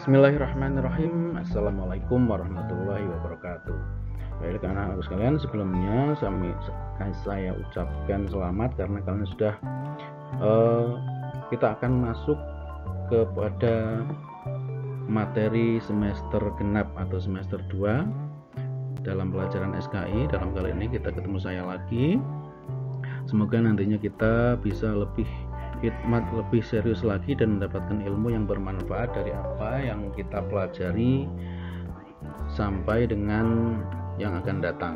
Bismillahirrahmanirrahim. Assalamualaikum warahmatullahi wabarakatuh. Baik anak-anak sekalian, sebelumnya saya ucapkan selamat karena kalian sudah kita akan masuk kepada materi semester genap atau semester 2 dalam pelajaran SKI. Dalam kali ini kita ketemu saya lagi. Semoga nantinya kita bisa lebih hikmat, lebih serius lagi dan mendapatkan ilmu yang bermanfaat dari apa yang kita pelajari sampai dengan yang akan datang.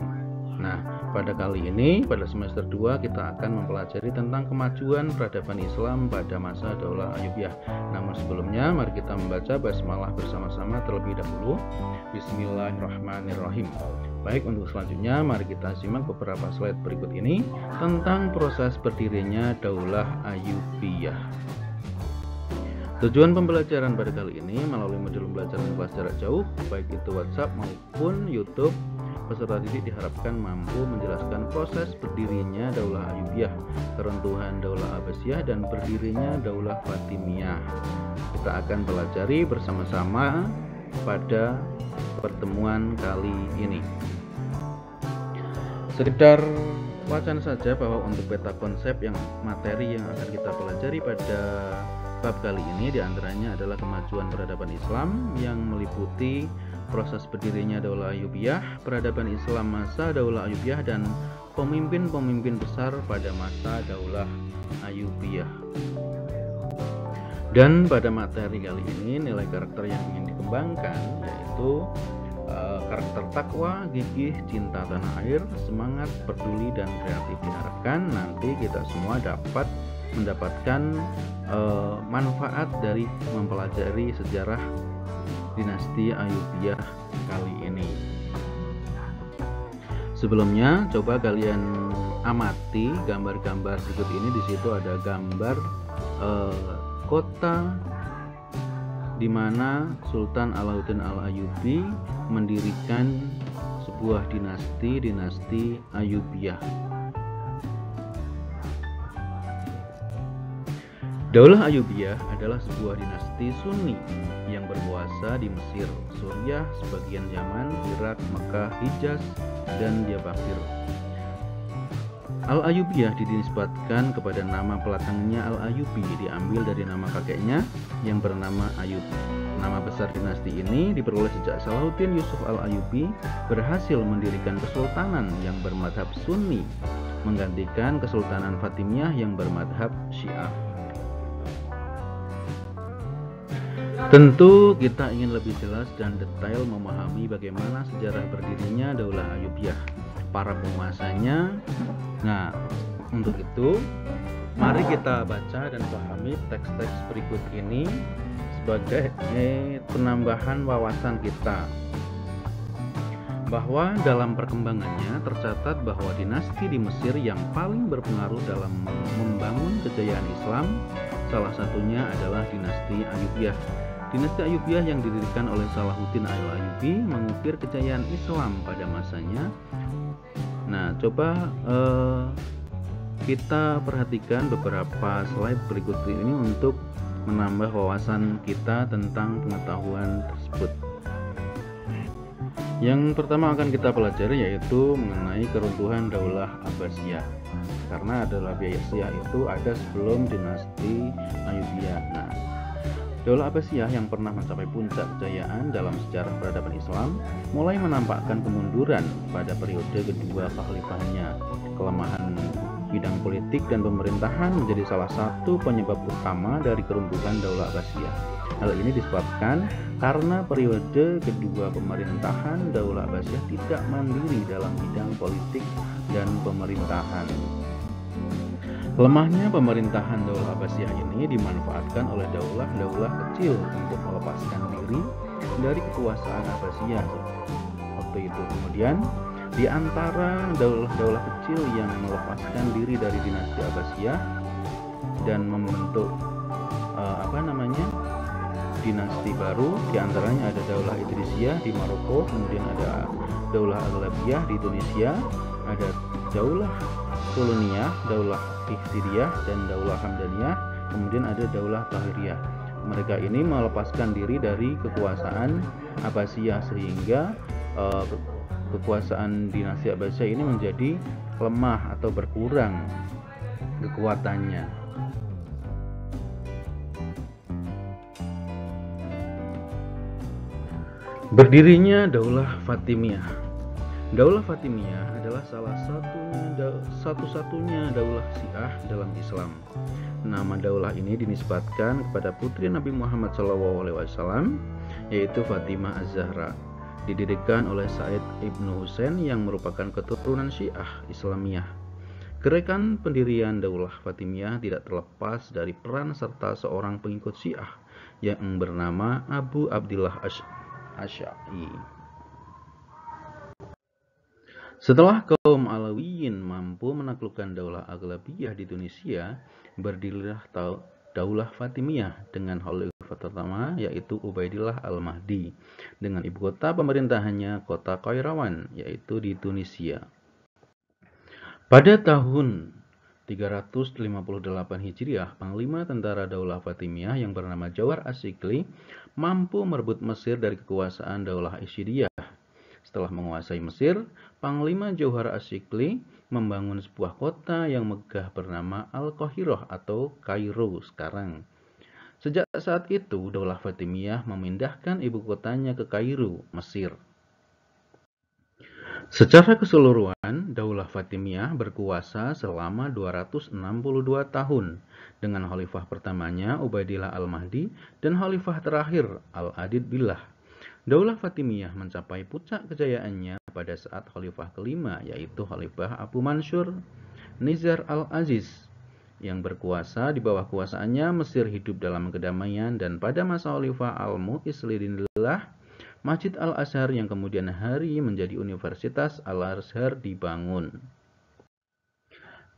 Nah, pada kali ini, pada semester 2 kita akan mempelajari tentang kemajuan peradaban Islam pada masa Daulah Ayyubiyah. Namun sebelumnya, mari kita membaca basmalah bersama-sama terlebih dahulu. Bismillahirrahmanirrahim. Baik, untuk selanjutnya mari kita simak beberapa slide berikut ini tentang proses berdirinya Daulah Ayyubiyah. Tujuan pembelajaran pada kali ini melalui modul pembelajaran kelas jarak jauh, baik itu WhatsApp maupun YouTube, peserta didik diharapkan mampu menjelaskan proses berdirinya Daulah Ayyubiyah, keruntuhan Daulah Abbasiyah, dan berdirinya Daulah Fatimiyah. Kita akan pelajari bersama-sama pada pertemuan kali ini. Sekedar wacana saja bahwa untuk peta konsep yang materi yang akan kita pelajari pada bab kali ini diantaranya adalah kemajuan peradaban Islam yang meliputi proses berdirinya Daulah Ayyubiyah, peradaban Islam masa Daulah Ayyubiyah, dan pemimpin-pemimpin besar pada masa Daulah Ayyubiyah. Dan pada materi kali ini nilai karakter yang ingin dikembangkan yaitu karakter takwa, gigih, cinta tanah air, semangat, peduli, dan kreatif. Diharapkan nanti kita semua dapat mendapatkan manfaat dari mempelajari sejarah dinasti Ayyubiyah kali ini. Sebelumnya, coba kalian amati gambar-gambar berikut ini. Di situ ada gambar kota di mana Sultan Alauddin Al-Ayyubi mendirikan sebuah dinasti Ayyubiyah. Daulah Ayyubiyah adalah sebuah dinasti Sunni yang berkuasa di Mesir, Suriah, sebagian Yaman, Irak, Mekah, Hijaz, dan Jababir. Al-Ayyubiyah dinisbatkan kepada nama belakangnya Al-Ayyubi, diambil dari nama kakeknya yang bernama Ayyub. Nama besar dinasti ini diperoleh sejak Salahuddin Yusuf Al-Ayyubi berhasil mendirikan kesultanan yang bermadhab Sunni, menggantikan Kesultanan Fatimiyah yang bermadhab Syiah. Tentu kita ingin lebih jelas dan detail memahami bagaimana sejarah berdirinya Daulah Ayyubiyah, para penguasanya. Nah, untuk itu mari kita baca dan pahami teks-teks berikut ini sebagai penambahan wawasan kita, bahwa dalam perkembangannya tercatat bahwa dinasti di Mesir yang paling berpengaruh dalam membangun kejayaan Islam salah satunya adalah dinasti Ayyubiyah. Dinasti Ayyubiyah yang didirikan oleh Salahuddin Al-Ayyubi mengukir kejayaan Islam pada masanya. Nah, coba kita perhatikan beberapa slide berikut ini untuk menambah wawasan kita tentang pengetahuan tersebut. Yang pertama akan kita pelajari yaitu mengenai keruntuhan Daulah Abbasiyah. Karena Daulah Abbasiyah itu ada sebelum dinasti Ayyubiyah. Nah, Daulah Abbasiyah yang pernah mencapai puncak kejayaan dalam sejarah peradaban Islam mulai menampakkan kemunduran pada periode kedua khalifahnya. Kelemahan bidang politik dan pemerintahan menjadi salah satu penyebab utama dari keruntuhan Daulah Abbasiyah. Hal ini disebabkan karena periode kedua pemerintahan Daulah Abbasiyah tidak mandiri dalam bidang politik dan pemerintahan. Lemahnya pemerintahan Daulah Abbasiyah ini dimanfaatkan oleh daulah-daulah kecil untuk melepaskan diri dari kekuasaan Abbasiyah waktu itu. Kemudian, di antara daulah-daulah kecil yang melepaskan diri dari dinasti Abbasiyah dan membentuk dinasti baru, di antaranya ada Daulah Idrisiyah di Maroko, kemudian ada Daulah Aghlabiyah di Tunisia, ada Daulah Suluniyah, Daulah Ihsiriyah, dan Daulah Hamdaniyah, kemudian ada Daulah Tahiriyah. mereka ini melepaskan diri dari kekuasaan Abbasiyah, sehingga kekuasaan dinasti Abbasiyah ini menjadi lemah atau berkurang kekuatannya. Berdirinya Daulah Fatimiyah. Daulah Fatimiyah adalah satu-satunya daulah Syiah dalam Islam. Nama daulah ini dinisbatkan kepada putri Nabi Muhammad SAW, yaitu Fatimah Az-Zahra. Didirikan oleh Said Ibnu Husain yang merupakan keturunan Syiah Islamiyah. Gerakan pendirian Daulah Fatimiyah tidak terlepas dari peran serta seorang pengikut Syiah yang bernama Abu Abdillah Asy'ari. Setelah kaum Alawiyin mampu menaklukkan Daulah Aghlabiyah di Tunisia, berdirilah Daulah Fatimiyah dengan khalifah pertama yaitu Ubaidillah Al-Mahdi, dengan ibu kota pemerintahannya kota Qairawan, yaitu di Tunisia. Pada tahun 358 Hijriah, Panglima Tentara Daulah Fatimiyah yang bernama Jawhar As-Sikli mampu merebut Mesir dari kekuasaan Daulah Isyidiyah. Setelah menguasai Mesir, Panglima Jawhar As-Sikli membangun sebuah kota yang megah bernama Al-Qahirah atau Kairo sekarang. Sejak saat itu, Daulah Fatimiyah memindahkan ibu kotanya ke Kairo, Mesir. Secara keseluruhan, Daulah Fatimiyah berkuasa selama 262 tahun dengan khalifah pertamanya Ubaidillah Al-Mahdi dan khalifah terakhir Al-Adid Billah. Daulah Fatimiyah mencapai puncak kejayaannya pada saat khalifah kelima, yaitu Khalifah Abu Mansur Nizar Al-Aziz, yang berkuasa. Di bawah kuasaannya Mesir hidup dalam kedamaian, dan pada masa Khalifah Al-Mu'izz Lidinillah, Masjid Al-Azhar yang kemudian hari menjadi Universitas Al-Azhar dibangun.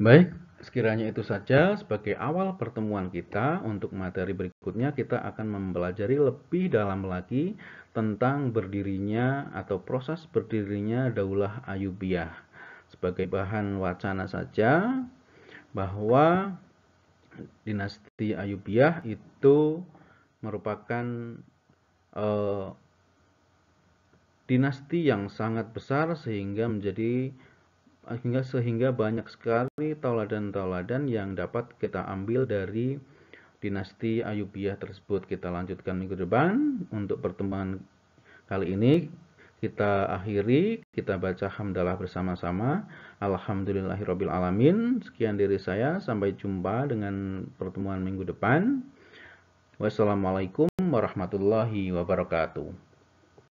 Baik, sekiranya itu saja sebagai awal pertemuan kita. Untuk materi berikutnya kita akan mempelajari lebih dalam lagi tentang berdirinya atau proses berdirinya Daulah Ayyubiyah. Sebagai bahan wacana saja bahwa dinasti Ayyubiyah itu merupakan dinasti yang sangat besar sehingga banyak sekali tauladan-tauladan yang dapat kita ambil dari dinasti Ayyubiyah tersebut. Kita lanjutkan minggu depan. Untuk pertemuan kali ini kita akhiri, kita baca hamdalah bersama-sama. Alhamdulillahirabbil alamin. Sekian dari saya, sampai jumpa dengan pertemuan minggu depan. Wassalamualaikum warahmatullahi wabarakatuh.